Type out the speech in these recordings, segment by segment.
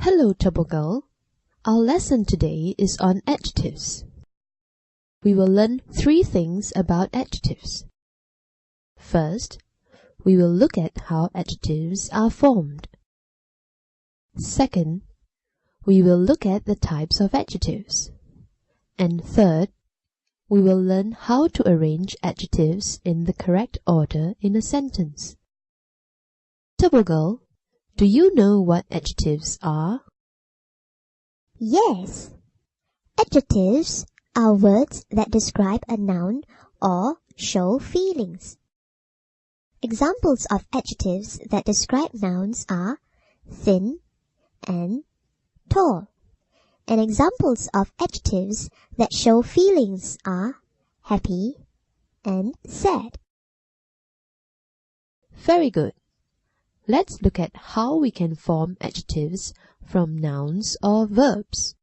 Hello, Turbo Girl. Our lesson today is on adjectives. We will learn 3 things about adjectives. First, we will look at how adjectives are formed. Second, we will look at the types of adjectives. And third, we will learn how to arrange adjectives in the correct order in a sentence. Turbo Girl, do you know what adjectives are? Yes. Adjectives are words that describe a noun or show feelings. Examples of adjectives that describe nouns are thin and tall. And examples of adjectives that show feelings are happy and sad. Very good. Let's look at how we can form adjectives from nouns or verbs.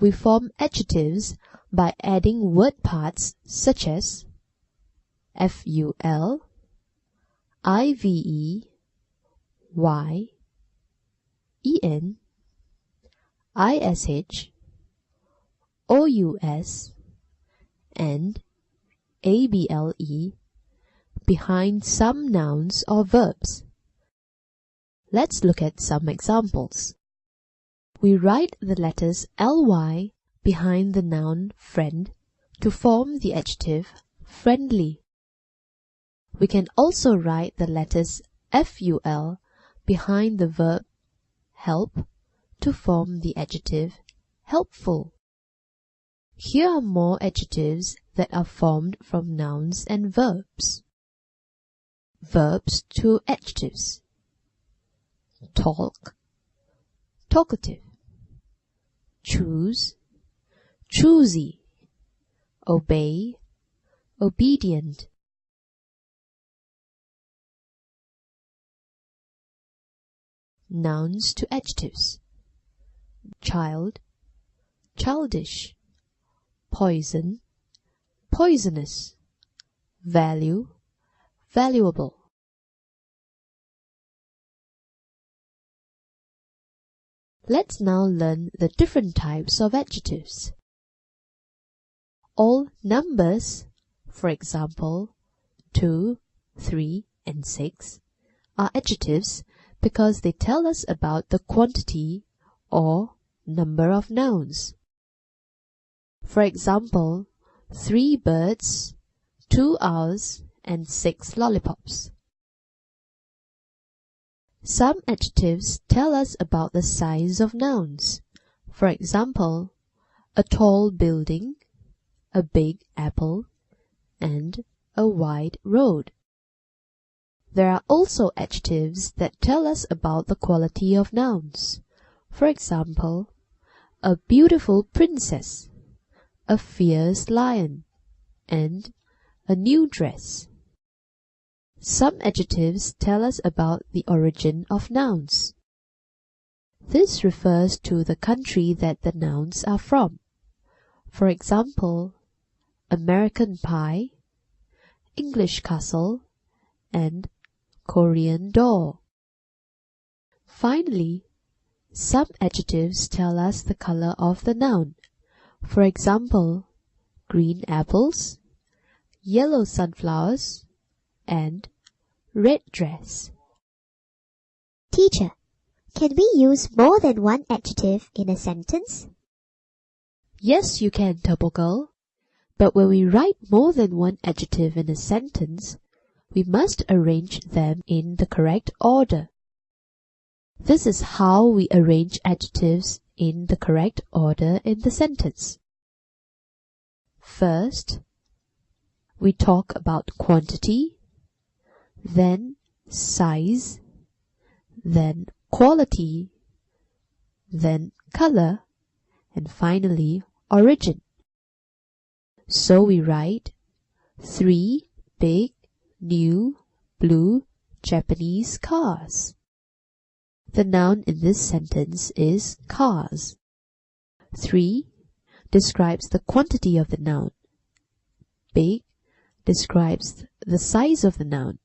We form adjectives by adding word parts such as ful, ive, y, en, ish, ous, and able behind some nouns or verbs. Let's look at some examples. We write the letters ly behind the noun friend to form the adjective friendly. We can also write the letters ful behind the verb help to form the adjective helpful. Here are more adjectives that are formed from nouns and verbs. Verbs to adjectives. Talk, talkative. Choose, choosy. Obey, obedient. Nouns to adjectives. Child, childish. Poison, poisonous. Value, valuable. Let's now learn the different types of adjectives. All numbers, for example, 2, 3, and 6, are adjectives because they tell us about the quantity or number of nouns. For example, 3 birds, 2 owls, and 6 lollipops. Some adjectives tell us about the size of nouns. For example, a tall building, a big apple, and a wide road. There are also adjectives that tell us about the quality of nouns. For example, a beautiful princess, a fierce lion, and a new dress. Some adjectives tell us about the origin of nouns. This refers to the country that the nouns are from. For example, American pie, English castle, and Korean door. Finally, some adjectives tell us the color of the noun. For example, green apples, yellow sunflowers, and red dress. Teacher, can we use more than one adjective in a sentence? Yes, you can, Turbo Girl. But when we write more than one adjective in a sentence, we must arrange them in the correct order. This is how we arrange adjectives in the correct order in the sentence. First, we talk about quantity, then size, then quality, then color, and finally origin. So we write 3 big, new, blue Japanese cars. The noun in this sentence is cars. 3 describes the quantity of the noun. Big describes the size of the noun.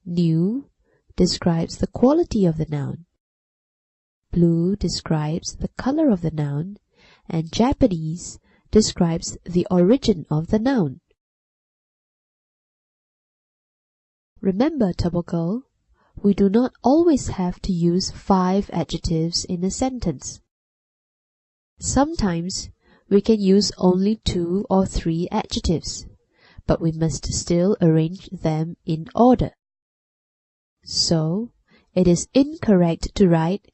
New describes the quality of the noun. blue describes the color of the noun, and Japanese describes the origin of the noun. Remember, Turbo Girl, we do not always have to use 5 adjectives in a sentence. Sometimes we can use only 2 or 3 adjectives, but we must still arrange them in order. So, it is incorrect to write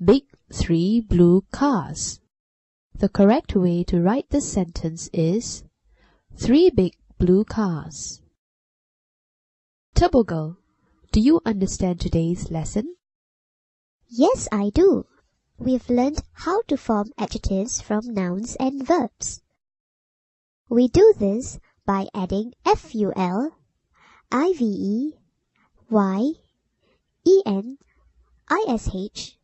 big 3 blue cars. The correct way to write this sentence is 3 big blue cars. Turbo Girl, do you understand today's lesson? Yes, I do. We've learned how to form adjectives from nouns and verbs. We do this by adding ful, ive, y, en, ish,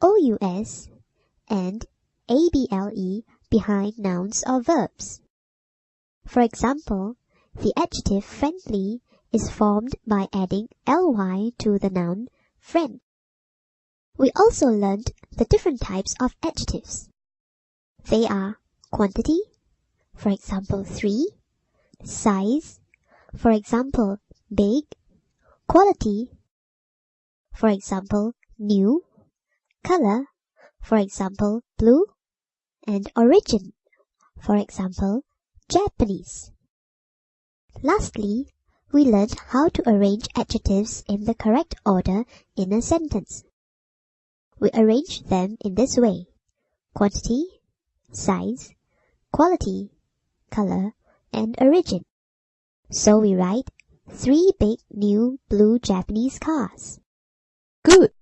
ous, and able behind nouns or verbs. For example, the adjective friendly is formed by adding ly to the noun friend. We also learned the different types of adjectives. They are quantity, for example 3, size, for example big, quality, for example new, color, for example blue, and origin, for example Japanese. Lastly, we learned how to arrange adjectives in the correct order in a sentence. We arrange them in this way: quantity, size, quality, color, and origin. So we write 3 big new blue Japanese cars. Good!